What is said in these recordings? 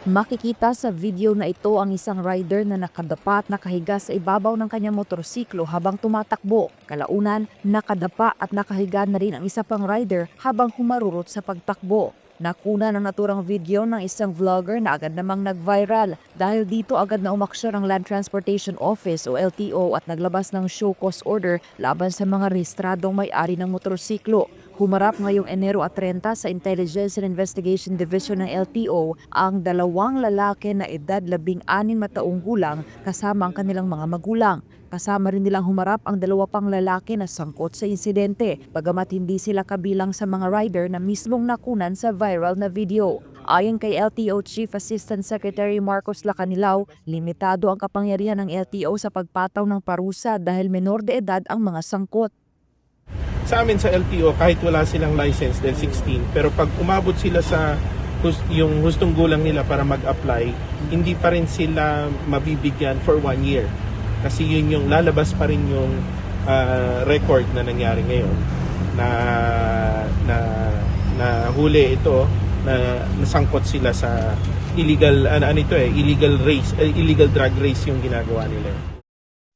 Makikita sa video na ito ang isang rider na nakadapa at nakahiga sa ibabaw ng kanyang motorsiklo habang tumatakbo. Kalaunan, nakadapa at nakahiga na rin ang isa pang rider habang humarurot sa pagtakbo. Nakuna ng naturang video ng isang vlogger na agad namang nag-viral. Dahil dito agad na umaksyon ang Land Transportation Office o LTO at naglabas ng show cause order laban sa mga rehistradong may-ari ng motorsiklo. Humarap ngayong Enero at 30 sa Intelligence and Investigation Division ng LTO ang dalawang lalaki na edad 16 na taong gulang kasama ang kanilang mga magulang. Kasama rin nilang humarap ang dalawa pang lalaki na sangkot sa insidente, bagamat hindi sila kabilang sa mga rider na mismong nakunan sa viral na video. Ayon kay LTO Chief Assistant Secretary Marcos Lacanilao, limitado ang kapangyarihan ng LTO sa pagpataw ng parusa dahil menor de edad ang mga sangkot. Sa amin sa LTO, kahit wala silang license dahil 16, pero pag umabot sila sa yung hustong gulang nila para mag-apply, hindi pa rin sila mabibigyan for 1 year. Kasi yun yung lalabas pa rin yung record na nangyari ngayon na huli ito na nasangkot sila sa illegal illegal drug race yung ginagawa nila.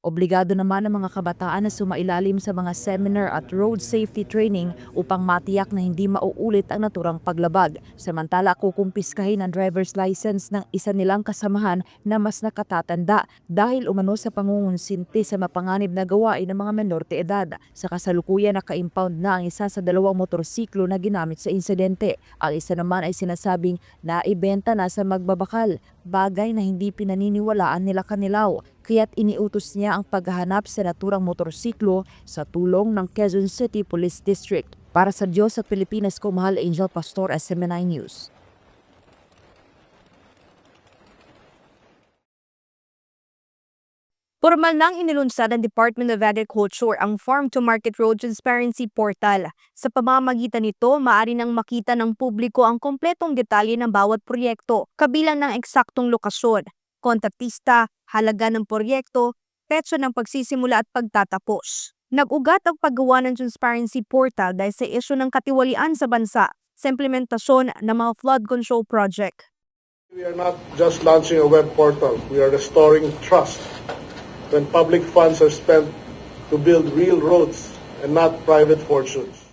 Obligado naman ang mga kabataan na sumailalim sa mga seminar at road safety training upang matiyak na hindi mauulit ang naturang paglabag. Samantala, kukumpiskahin ang driver's license ng isa nilang kasamahan na mas nakatatanda dahil umano sa pangungunsinti sa mapanganib na gawain ng mga menor de edad. Sa kasalukuyan, naka-impound na ang isa sa dalawang motorsiklo na ginamit sa insidente. Ang isa naman ay sinasabing naibenta na sa magbabakal, bagay na hindi pinaniniwalaan nila Kanilaw. Kaya't iniutos niya ang paghahanap sa naturang motorsiklo sa tulong ng Quezon City Police District. Para sa Diyos at Pilipinas ko, Mahal Angel Pastor, SMNI News. Formal nang inilunsad ng Department of Agriculture ang Farm to Market Road Transparency Portal. Sa pamamagitan nito, maaari nang makita ng publiko ang kompletong detalye ng bawat proyekto, kabilang ng eksaktong lokasyon, kontraktista, halaga ng proyekto, petsa ng pagsisimula at pagtatapos. Nag-ugat ang paggawa ng Transparency Portal dahil sa isyu ng katiwalian sa bansa sa implementasyon ng mga flood control project. We are not just launching a web portal, we are restoring trust when public funds are spent to build real roads and not private fortunes.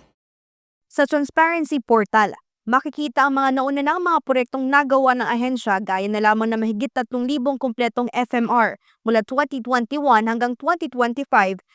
Sa Transparency Portal, makikita ang mga nauna ng mga proyektong nagawa ng ahensya gaya na lamang na mahigit 3,000 kumpletong FMR mula 2021 hanggang 2025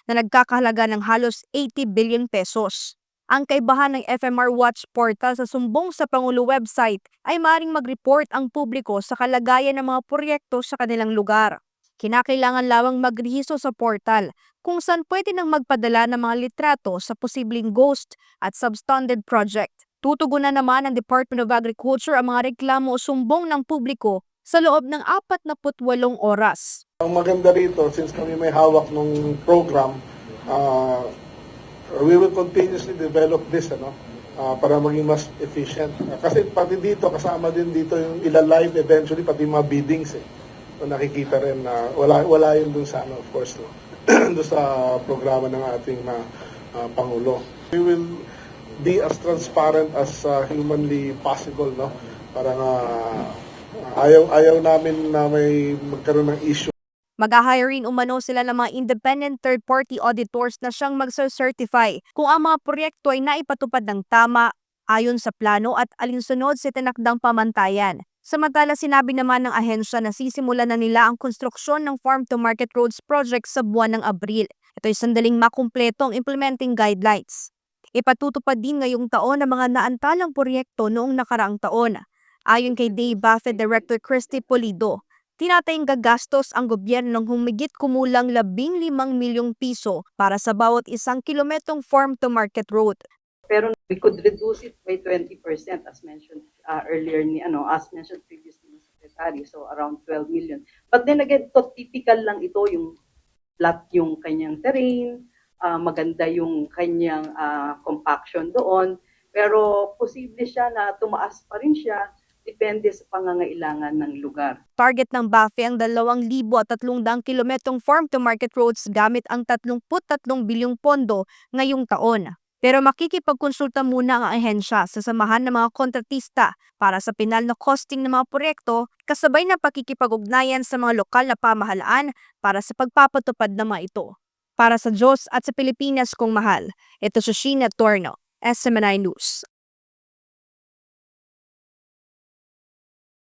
na nagkakahalaga ng halos 80 billion pesos. Ang kaibahan ng FMR Watch Portal sa sumbong sa Pangulo website ay maaaring mag-report ang publiko sa kalagayan ng mga proyekto sa kanilang lugar. Kinakailangan lamang magrehisto sa portal kung saan pwede nang magpadala ng mga litrato sa posibleng ghost at substandard project. Tutugunan naman ng Department of Agriculture ang mga reklamo o sumbong ng publiko sa loob ng 48 oras. Ang maganda rito, since kami may hawak ng program, we will continuously develop this para maging mas efficient. Kasi pati dito, kasama din dito yung ila-live eventually, pati mga biddings. So nakikita rin na wala yun dun sa, of course, dun sa programa ng ating Pangulo. We will be as transparent as humanly possible, no? Para ayaw namin na may magkaroon ng issue. Mag-hire rin umano sila ng mga independent third-party auditors na siyang mag-certify kung ang mga proyekto ay naipatupad ng tama, ayon sa plano at alinsunod sa tinakdang pamantayan. Samantala, sinabi naman ng ahensya na sisimulan na nila ang konstruksyon ng Farm to Market Roads project sa buwan ng Abril. Ito ay sandaling makumpleto ang implementing guidelines. Ipatutupad din ngayong taon ang mga naantalang proyekto noong nakaraang taon. Ayon kay Dave Buffett Director Christy Polido, tinatayang gagastos ang gobyerno ng humigit kumulang 15 milyong piso para sa bawat isang kilometrong farm to market road. Pero we could reduce it by 20% as mentioned earlier as mentioned previously ng Secretary, so around 12 million. But then again, typical lang ito, yung flat yung kanyang terrain, maganda yung kanyang compaction doon, pero posible siya na tumaas pa rin siya, depende sa pangangailangan ng lugar. Target ng BAFE ang 2,300 kilometrong farm to market roads gamit ang 33 bilyong pondo ngayong taon. Pero makikipagkonsulta muna ang ahensya sa samahan ng mga kontratista para sa pinal na costing ng mga proyekto kasabay ng pakikipag-ugnayan sa mga lokal na pamahalaan para sa pagpapatupad ng mga ito. Para sa Diyos at sa Pilipinas kong mahal, ito si Sheena Torno, SMNI News.